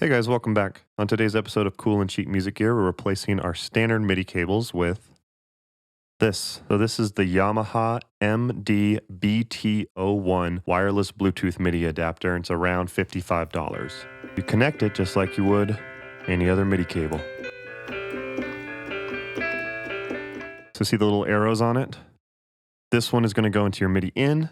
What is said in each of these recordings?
Hey guys, welcome back. On today's episode of Cool and Cheap Music Gear, we're replacing our standard MIDI cables with this. So this is the Yamaha MD-BT01 Wireless Bluetooth MIDI adapter, and it's around $55. You connect it just like you would any other MIDI cable. So see the little arrows on it? This one is going to go into your MIDI in,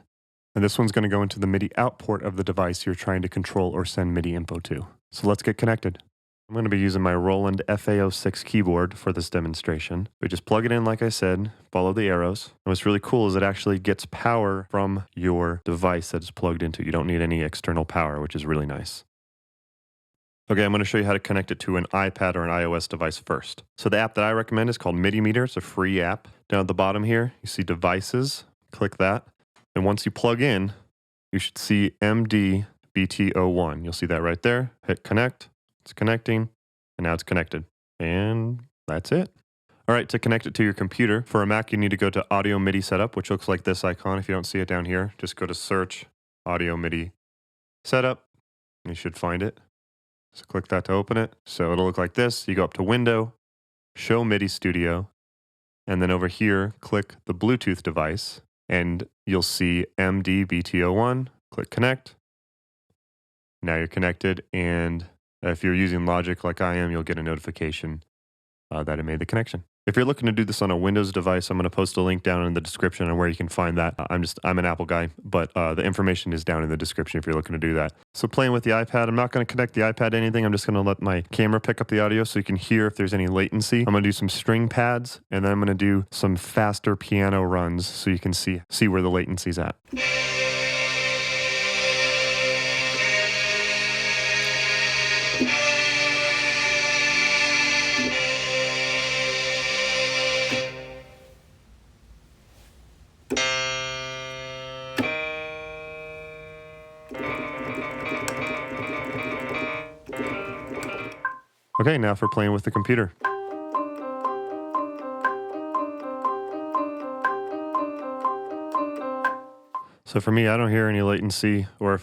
and this one's going to go into the MIDI out port of the device you're trying to control or send MIDI info to. So let's get connected. I'm going to be using my Roland FA06 keyboard for this demonstration. We just plug it in like I said, follow the arrows. And what's really cool is it actually gets power from your device that it's plugged into. You don't need any external power, which is really nice. Okay, I'm going to show you how to connect it to an iPad or an iOS device first. So the app that I recommend is called MIDI Meter. It's a free app. Down at the bottom here, you see devices. Click that. And once you plug in, you should see MD-BT01. You'll see that right there. Hit connect. It's connecting. And now it's connected. And that's it. All right, to connect it to your computer, for a Mac, you need to go to Audio MIDI Setup, which looks like this icon. If you don't see it down here, just go to Search, Audio MIDI Setup. And you should find it. So click that to open it. So it'll look like this. You go up to Window, Show MIDI Studio, and then over here, click the Bluetooth device, and you'll see MD-BT01. Click Connect. Now you're connected, and if you're using Logic like I am, you'll get a notification that it made the connection. If you're looking to do this on a Windows device, I'm going to post a link down in the description on where you can find that. I'm an Apple guy, but the information is down in the description if you're looking to do that. So playing with the iPad, I'm not going to connect the iPad to anything. I'm just going to let my camera pick up the audio so you can hear if there's any latency. I'm going to do some string pads, and then I'm going to do some faster piano runs so you can see where the latency's at. Okay, now for playing with the computer. So for me, I don't hear any latency, or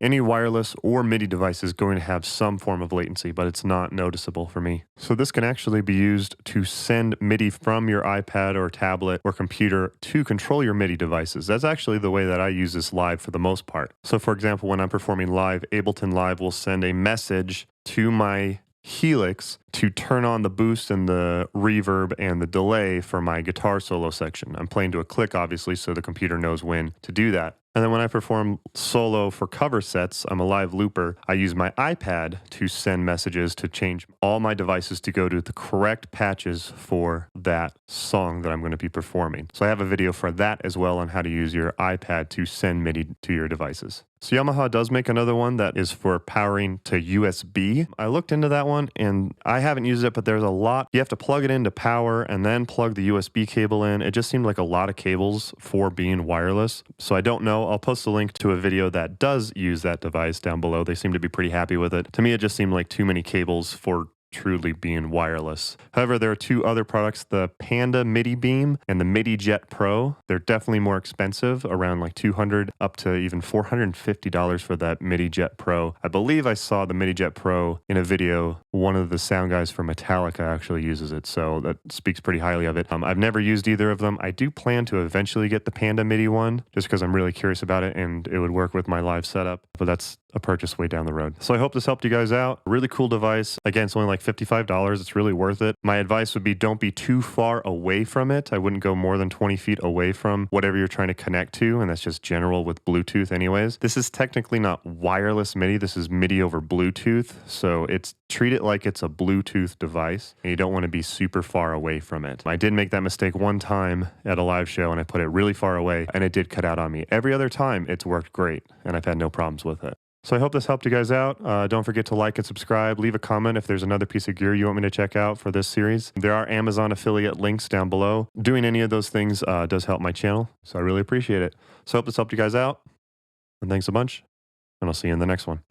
any wireless or MIDI device is going to have some form of latency, but it's not noticeable for me. So this can actually be used to send MIDI from your iPad or tablet or computer to control your MIDI devices. That's actually the way that I use this live for the most part. So for example, when I'm performing live, Ableton Live will send a message to my Helix to turn on the boost and the reverb and the delay for my guitar solo section. I'm playing to a click, obviously, so the computer knows when to do that. And then when I perform solo for cover sets, I'm a live looper. I use my iPad to send messages to change all my devices to go to the correct patches for that song that I'm going to be performing. So I have a video for that as well on how to use your iPad to send MIDI to your devices. So Yamaha does make another one that is for powering to USB. I looked into that one and I haven't used it, but there's a lot. You have to plug it into power and then plug the USB cable in. It just seemed like a lot of cables for being wireless. So I don't know. I'll post a link to a video that does use that device down below. They seem to be pretty happy with it. To me, it just seemed like too many cables for truly being wireless. However, there are two other products, the Panda MIDI Beam and the MIDI Jet Pro. They're definitely more expensive, around like $200 up to even $450 for that MIDI Jet Pro. I believe I saw the MIDI Jet Pro in a video. One of the sound guys from Metallica actually uses it, so that speaks pretty highly of it. I've never used either of them. I do plan to eventually get the Panda MIDI one, just because I'm really curious about it and it would work with my live setup, but that's a purchase way down the road. So I hope this helped you guys out. Really cool device. Again, it's only like $55. It's really worth it. My advice would be don't be too far away from it. I wouldn't go more than 20 feet away from whatever you're trying to connect to, and that's just general with Bluetooth anyways. This is technically not wireless MIDI. This is MIDI over Bluetooth, so treat it like it's a Bluetooth device, and you don't want to be super far away from it. I did make that mistake one time at a live show, and I put it really far away, and it did cut out on me. Every other time, it's worked great, and I've had no problems with it. So I hope this helped you guys out. Don't forget to like and subscribe. Leave a comment if there's another piece of gear you want me to check out for this series. There are Amazon affiliate links down below. Doing any of those things does help my channel, so I really appreciate it. So I hope this helped you guys out, and thanks a bunch, and I'll see you in the next one.